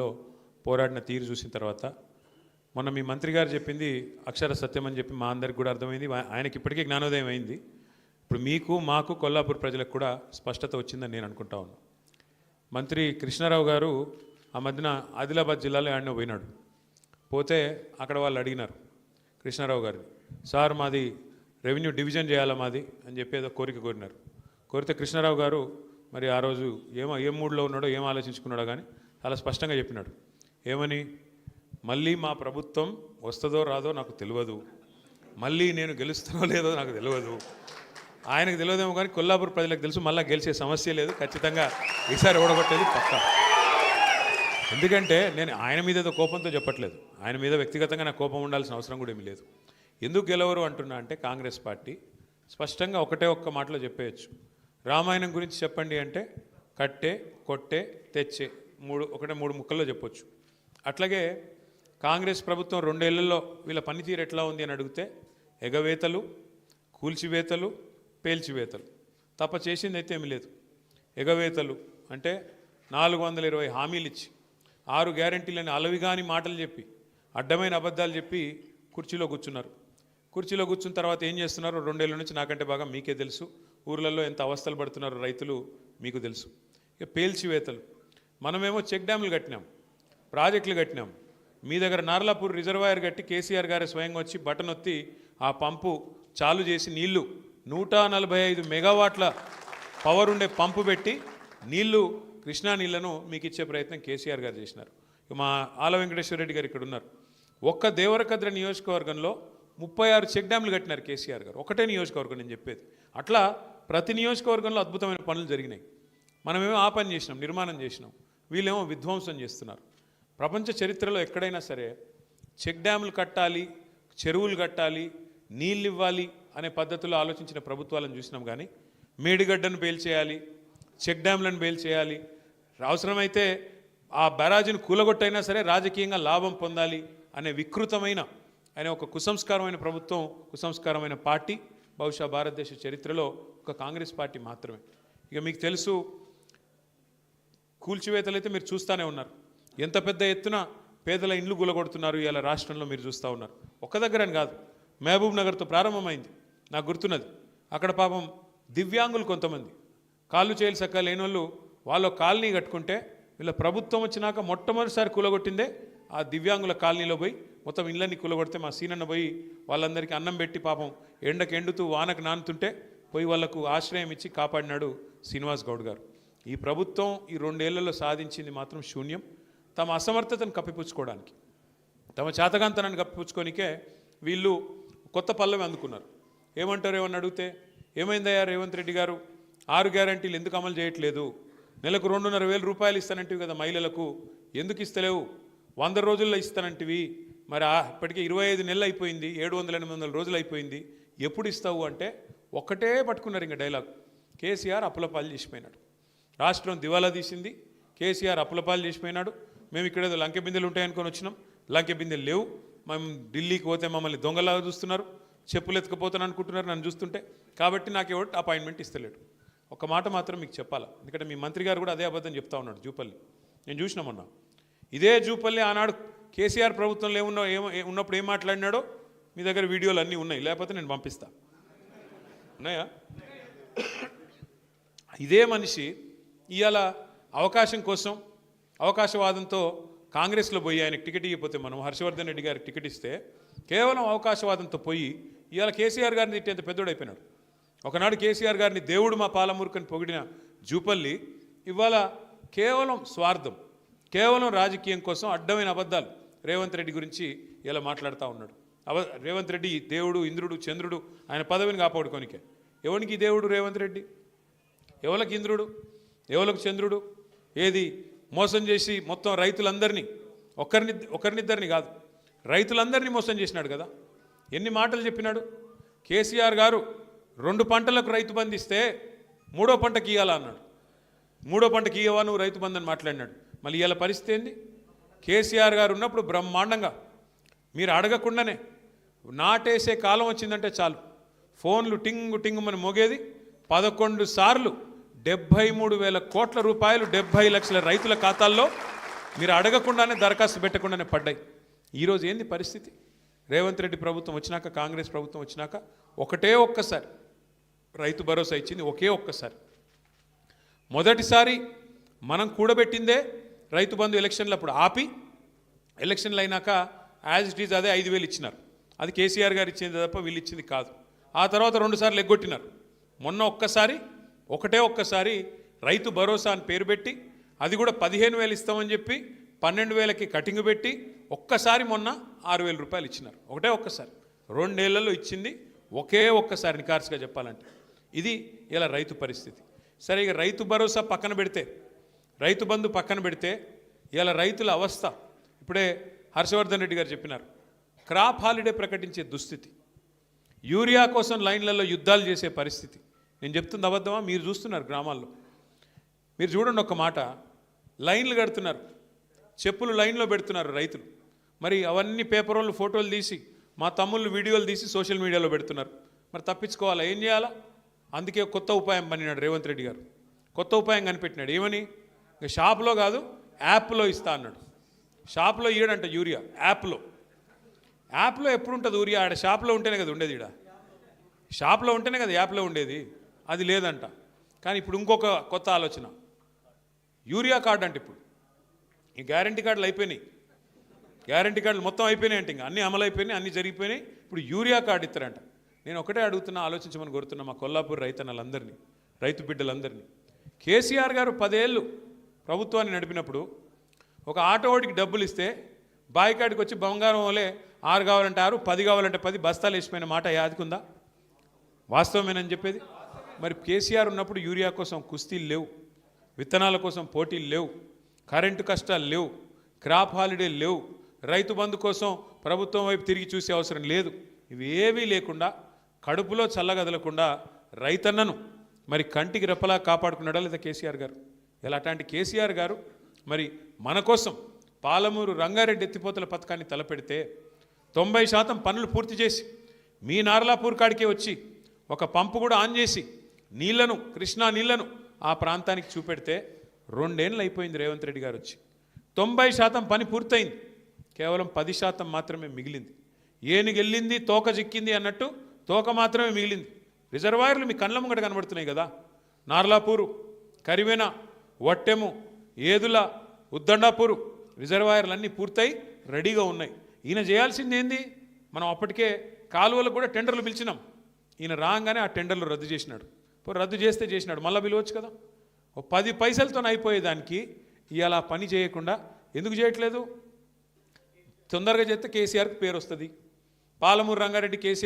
లో పోరాడిన తీరు చూసిన తర్వాత మొన్న మీ మంత్రి గారు చెప్పింది అక్షర సత్యం అని చెప్పి మా అందరికి కూడా అర్థమైంది. ఆయనకి ఇప్పటికే జ్ఞానోదయం అయింది. ఇప్పుడు మీకు మాకు కొల్లాపూర్ ప్రజలకు కూడా స్పష్టత వచ్చిందని నేను అనుకుంటా ఉన్నాను. మంత్రి కృష్ణారావు గారు ఆ మధ్యన ఆదిలాబాద్ జిల్లాలో ఆడిన పోయినాడు. పోతే అక్కడ వాళ్ళు అడిగినారు కృష్ణారావు గారిని, సార్ మాది రెవెన్యూ డివిజన్ చేయాలా మాది అని చెప్పి ఏదో కోరిక కోరినారు. కోరితే కృష్ణారావు గారు మరి ఆ రోజు ఏం మూడ్లో ఉన్నాడో ఏం ఆలోచించుకున్నాడో కానీ చాలా స్పష్టంగా చెప్పినాడు. ఏమని, మళ్ళీ మా ప్రభుత్వం వస్తుందో రాదో నాకు తెలియదు, మళ్ళీ నేను గెలుస్తానో లేదో నాకు తెలియదు. ఆయనకు తెలియదేమో కానీ కొల్లాపూర్ ప్రజలకు తెలుసు, మళ్ళీ గెలిచే సమస్య లేదు, ఖచ్చితంగా ఈసారి ఓడగొట్టేది పక్కా. ఎందుకంటే నేను ఆయన మీద ఏదో కోపంతో చెప్పట్లేదు, ఆయన మీద వ్యక్తిగతంగా నాకు కోపం ఉండాల్సిన అవసరం కూడా ఏమీ లేదు. ఎందుకు గెలవరు అంటున్నా అంటే కాంగ్రెస్ పార్టీ స్పష్టంగా ఒక్క మాటలో చెప్పేయచ్చు. రామాయణం గురించి చెప్పండి అంటే కట్టే, కొట్టే, తెచ్చే, మూడు ముక్కల్లో చెప్పొచ్చు. అట్లాగే కాంగ్రెస్ ప్రభుత్వం 2 ఏళ్లలో వీళ్ళ పనితీరు ఎట్లా ఉంది అని అడిగితే ఎగవేతలు, కూల్చివేతలు, పేల్చివేతలు తప్ప చేసింది అయితే ఏమీ లేదు. ఎగవేతలు అంటే 420 హామీలు ఇచ్చి 6 గ్యారెంటీలని అలవిగాని మాటలు చెప్పి అడ్డమైన అబద్ధాలు చెప్పి కుర్చీలో కూర్చున్నారు. కుర్చీలో కూర్చున్న తర్వాత ఏం చేస్తున్నారో 2 ఏళ్ళ నుంచి నాకంటే బాగా మీకే తెలుసు. ఊర్లలో ఎంత అవస్థలు పడుతున్నారో రైతులు మీకు తెలుసు. ఇక పేల్చివేతలు, మనమేమో చెక్ డ్యాములు కట్టినాం, ప్రాజెక్టులు కట్టినాం. మీ దగ్గర నార్లాపూర్ రిజర్వాయర్ కట్టి కేసీఆర్ గారే స్వయంగా వచ్చి బటన్ ఒత్తి ఆ పంపు చాలు చేసి నీళ్లు 145 మెగావాట్ల పవర్ ఉండే పంపు పెట్టి నీళ్లు కృష్ణా నీళ్లను మీకు ఇచ్చే ప్రయత్నం కేసీఆర్ గారు చేసినారు. మా ఆల వెంకటేశ్వర రెడ్డి గారు ఇక్కడ ఉన్నారు. ఒక్క దేవరకద్ర నియోజకవర్గంలో 36 చెక్ డ్యాములు కట్టినారు కేసీఆర్ గారు. ఒకటే నియోజకవర్గం నేను చెప్పేది. అట్లా ప్రతి నియోజకవర్గంలో అద్భుతమైన పనులు జరిగినాయి. మనమేమో ఆ పని చేసినాం, నిర్మాణం చేసినాం, వీళ్ళేమో విధ్వంసం చేస్తున్నారు. ప్రపంచ చరిత్రలో ఎక్కడైనా సరే చెక్ డ్యాములు కట్టాలి, చెరువులు కట్టాలి, నీళ్ళు ఇవ్వాలి అనే పద్ధతిలో ఆలోచించిన ప్రభుత్వాలను చూసినాం. కానీ మేడిగడ్డను పేల్చేయాలి, చెక్ డ్యాములను పేల్చేయాలి, అవసరమైతే ఆ బ్యారాజీని కూలగొట్టైనా సరే రాజకీయంగా లాభం పొందాలి అనే వికృతమైన ఒక కుసంస్కారమైన ప్రభుత్వం, కుసంస్కారమైన పార్టీ బహుశా భారతదేశ చరిత్రలో ఒక కాంగ్రెస్ పార్టీ మాత్రమే. ఇక మీకు తెలుసు, కూల్చివేతలు అయితే మీరు చూస్తూనే ఉన్నారు. ఎంత పెద్ద ఎత్తున పేదల ఇండ్లు గులగొడుతున్నారు ఇలా రాష్ట్రంలో మీరు చూస్తూ ఉన్నారు. ఒక్క దగ్గరని కాదు, మహబూబ్ నగర్తో ప్రారంభమైంది. నాకు గుర్తున్నది, అక్కడ పాపం దివ్యాంగులు కొంతమంది కాళ్ళు చేయాలి సక్క లేని వాళ్ళు వాళ్ళ కాలనీ కట్టుకుంటే వీళ్ళ ప్రభుత్వం వచ్చినాక మొట్టమొదటిసారి కూలగొట్టిందే ఆ దివ్యాంగుల కాలనీలో పోయి మొత్తం ఇళ్ళని కూలగొడితే మా సీనన్న పోయి వాళ్ళందరికీ అన్నం పెట్టి పాపం ఎండకు ఎండుతూ వానకు నానుతుంటే పోయి వాళ్లకు ఆశ్రయం ఇచ్చి కాపాడినాడు శ్రీనివాస్ గౌడ్ గారు. ఈ ప్రభుత్వం ఈ 2 ఏళ్లలో సాధించింది మాత్రం శూన్యం. తమ అసమర్థతను కప్పిపుచ్చుకోవడానికి, తమ చేతగాంతనాన్ని కప్పిపుచ్చుకోనికే వీళ్ళు కొత్త పల్లవి అందుకున్నారు. ఏమంటారు ఏమని అడిగితే, ఏమైందయ్యా రేవంత్ రెడ్డి గారు, 6 గ్యారెంటీలు ఎందుకు అమలు చేయట్లేదు, నెలకు 2,500,000 రూపాయలు ఇస్తానంటివి కదా మహిళలకు, ఎందుకు ఇస్తలేవు, 100 రోజుల్లో ఇస్తానంటివి, మరి ఇప్పటికే 25 నెలలు అయిపోయింది, 700-800 రోజులు అయిపోయింది, ఎప్పుడు ఇస్తావు అంటే ఒక్కటే పట్టుకున్నారు ఇంకా డైలాగ్. కేసీఆర్ అప్పులపాలు చేసిపోయినాడు, రాష్ట్రం దివాలా తీసింది, కేసీఆర్ అప్పులపాలు చేసిపోయినాడు. మేము ఇక్కడ ఏదో లంకె బిందెలు ఉంటాయనుకొని వచ్చినాం, లంకె బిందెలు లేవు, మేము ఢిల్లీకి పోతే మమ్మల్ని దొంగలాగా చూస్తున్నారు, చెప్పులు ఎత్తుకుపోతాను అనుకుంటున్నారు నన్ను చూస్తుంటే, కాబట్టి నాకు ఎవరు అపాయింట్మెంట్ ఇస్తలేడు. ఒక మాట మాత్రం మీకు చెప్పాలా, ఎందుకంటే మీ మంత్రి గారు కూడా అదే అబద్ధం చెప్తా ఉన్నాడు. జూపల్లి నేను చూసినామన్నా, ఇదే జూపల్లి ఆనాడు కేసీఆర్ ప్రభుత్వంలో ఉన్నప్పుడు ఏం మాట్లాడినాడో మీ దగ్గర వీడియోలు అన్నీ ఉన్నాయి, లేకపోతే నేను పంపిస్తా, ఉన్నాయా? ఇదే మనిషి ఇవాళ అవకాశం కోసం అవకాశవాదంతో కాంగ్రెస్లో పోయి ఆయనకు టికెట్ ఇవ్వకపోతే, మనం హర్షవర్ధన్ రెడ్డి గారికి టికెట్ ఇస్తే కేవలం అవకాశవాదంతో పోయి ఇవాళ కేసీఆర్ గారిని తిట్టేంత పెద్దోడైపోయినాడు. ఒకనాడు కేసీఆర్ గారిని దేవుడు మా పాలమూరుకని పొగిడిన జూపల్లి ఇవాళ కేవలం స్వార్థం, కేవలం రాజకీయం కోసం అడ్డమైన అబద్ధాలు రేవంత్ రెడ్డి గురించి ఇలా మాట్లాడుతూ ఉన్నాడు. రేవంత్ రెడ్డి దేవుడు, ఇంద్రుడు, చంద్రుడు, ఆయన పదవిని కాపాడుకోనికే. ఎవరికి దేవుడు రేవంత్ రెడ్డి, ఎవరికి ఇంద్రుడు, ఎవరికి చంద్రుడు? ఏది మోసం చేసి మొత్తం రైతులందరినీ, ఒకరినిద్దరిని కాదు రైతులందరినీ మోసం చేసినాడు కదా. ఎన్ని మాటలు చెప్పినాడు కేసీఆర్ గారు. 2 పంటలకు రైతు బంధు ఇస్తే 3వ పంటకి ఇవ్వాలా అన్నాడు. 3వ పంటకి ఇవ్వవా నువ్వు రైతు బంధు అని మాట్లాడినాడు. మళ్ళీ ఇవాళ పరిస్థితి ఏంది? కేసీఆర్ గారు ఉన్నప్పుడు బ్రహ్మాండంగా మీరు అడగకుండానే నాటేసే కాలం వచ్చిందంటే చాలు ఫోన్లు టింగు టింగు మన మోగేది. 11 సార్లు 73,000 కోట్ల రూపాయలు 70 లక్షల రైతుల ఖాతాల్లో మీరు అడగకుండానే దరఖాస్తు పెట్టకుండానే పడ్డాయి. ఈరోజు ఏంది పరిస్థితి? రేవంత్ రెడ్డి ప్రభుత్వం వచ్చినాక, కాంగ్రెస్ ప్రభుత్వం వచ్చినాక ఒకటే ఒక్కసారి రైతు భరోసా ఇచ్చింది. ఒకే ఒక్కసారి. మొదటిసారి మనం కూడబెట్టిందే రైతు బంధు ఎలక్షన్లు అప్పుడు ఆపి, ఎలక్షన్లు అయినాక యాజ్ ఇట్ ఈజ్ అదే 5,000 ఇచ్చినారు. అది కేసీఆర్ గారు ఇచ్చింది తప్ప వీళ్ళు ఇచ్చింది కాదు. ఆ తర్వాత 2 సార్లు ఎగ్గొట్టినారు. మొన్న ఒకటే ఒక్కసారి రైతు భరోసా అని పేరు పెట్టి, అది కూడా 15,000 ఇస్తామని చెప్పి 12,000కి కటింగ్ పెట్టి ఒక్కసారి మొన్న 6,000 రూపాయలు ఇచ్చినారు. ఒకటే ఒక్కసారి. 2 ఏళ్లలో ఇచ్చింది ఒకే ఒక్కసారి. నికార్సుగా చెప్పాలంటే ఇది ఇలా రైతు పరిస్థితి. సరే, ఇక రైతు భరోసా పక్కన పెడితే, రైతు బంధు పక్కన పెడితే ఇలా రైతుల అవస్థ ఇప్పుడే హర్షవర్ధన్ రెడ్డి గారు చెప్పినారు. క్రాప్ హాలిడే ప్రకటించే దుస్థితి, యూరియా కోసం లైన్లలో యుద్ధాలు చేసే పరిస్థితి. నేను చెప్తుంది అబద్ధమా? మీరు చూస్తున్నారు గ్రామాల్లో. మీరు చూడండి ఒక్క మాట, లైన్లు కడుతున్నారు, చెప్పులు లైన్లో పెడుతున్నారు రైతులు. మరి అవన్నీ పేపర్ వాళ్ళు ఫోటోలు తీసి, మా తమ్ముళ్ళు వీడియోలు తీసి సోషల్ మీడియాలో పెడుతున్నారు. మరి తప్పించుకోవాలా? ఏం చేయాలా? అందుకే కొత్త ఉపాయం పన్నినాడు రేవంత్ రెడ్డి గారు. కొత్త ఉపాయం కనిపెట్టినాడు. ఏమని? ఇంకా షాప్లో కాదు, యాప్లో ఇస్తా అన్నాడు. షాప్లో ఇయ్యడంట యూరియా, యాప్లో ఎప్పుడు ఉంటుంది యూరియా? ఆడ షాప్లో ఉంటేనే కదా ఉండేది. ఈడ షాప్లో ఉంటేనే కదా యాప్లో ఉండేది. అది లేదంట. కానీ ఇప్పుడు ఇంకొక కొత్త ఆలోచన, యూరియా కార్డు అంటే ఇప్పుడు ఈ గ్యారంటీ కార్డులు అయిపోయినాయి. గ్యారంటీ కార్డులు మొత్తం అయిపోయినాయి అంటే, ఇంకా అన్నీ అమలు అయిపోయినాయి, అన్నీ జరిగిపోయినాయి. ఇప్పుడు యూరియా కార్డు ఇస్తారంట. నేను ఒకటే అడుగుతున్నా, ఆలోచించమని కోరుతున్నా మా కొల్లాపూర్ రైతన్నలందరినీ, రైతు బిడ్డలందరినీ. కేసీఆర్ గారు 10 ఏళ్ళు ప్రభుత్వాన్ని నడిపినప్పుడు ఒక ఆటోవాడికి డబ్బులు ఇస్తే బాయికాడికి వచ్చి బంగారం వలే 6 కావాలంటే 6, 10 కావాలంటే 10 బస్తాలు వేసిపోయిన మాట యాదుకుందా? వాస్తవమేనని చెప్పేది. మరి కేసీఆర్ ఉన్నప్పుడు యూరియా కోసం కుస్తీలు లేవు, విత్తనాల కోసం పోటీలు లేవు, కరెంటు కష్టాలు లేవు, క్రాప్ హాలిడే లేవు, రైతు బంధు కోసం ప్రభుత్వం వైపు తిరిగి చూసే అవసరం లేదు. ఇవి ఏవీ లేకుండా, కడుపులో చల్లగదలకుండా రైతన్నను మరి కంటికి రెప్పలా కాపాడుకున్నాడా లేదా కేసీఆర్ గారు? ఇలా అట్లాంటి కేసీఆర్ గారు మరి మన కోసం పాలమూరు రంగారెడ్డి ఎత్తిపోతల పథకాన్ని తలపెడితే 90% పనులు పూర్తి చేసి, మీ నార్లాపూర్ కాడికే వచ్చి ఒక పంపు కూడా ఆన్ చేసి నీళ్లను, కృష్ణా నీళ్లను ఆ ప్రాంతానికి చూపెడితే 2 ఏళ్ళు అయిపోయింది రేవంత్ రెడ్డి గారు వచ్చి. 90% పని పూర్తయింది, కేవలం 10% మాత్రమే మిగిలింది. ఏనుగెళ్ళింది తోక చిక్కింది అన్నట్టు తోక మాత్రమే మిగిలింది. రిజర్వాయర్లు మీ కళ్ళ ముంగట కనబడుతున్నాయి కదా. నార్లాపూరు, కరివెన, వట్టెము, ఏదుల, ఉద్దండాపూరు రిజర్వాయర్లు అన్నీ పూర్తయి రెడీగా ఉన్నాయి. ఈయన చేయాల్సింది ఏంది? మనం అప్పటికే కాలువలకు కూడా టెండర్లు పిలిచినాం. ఈయన రాగానే ఆ టెండర్లు రద్దు చేసినాడు. రద్దు చేస్తే చేసినాడు, మళ్ళీ పిలవచ్చు కదా. 10 పైసలతో అయిపోయేదానికి ఇవాళ పని చేయకుండా ఎందుకు చేయట్లేదు? తొందరగా చేస్తే కేసీఆర్కి పేరు వస్తుంది. పాలమూరు రంగారెడ్డి కేసీఆర్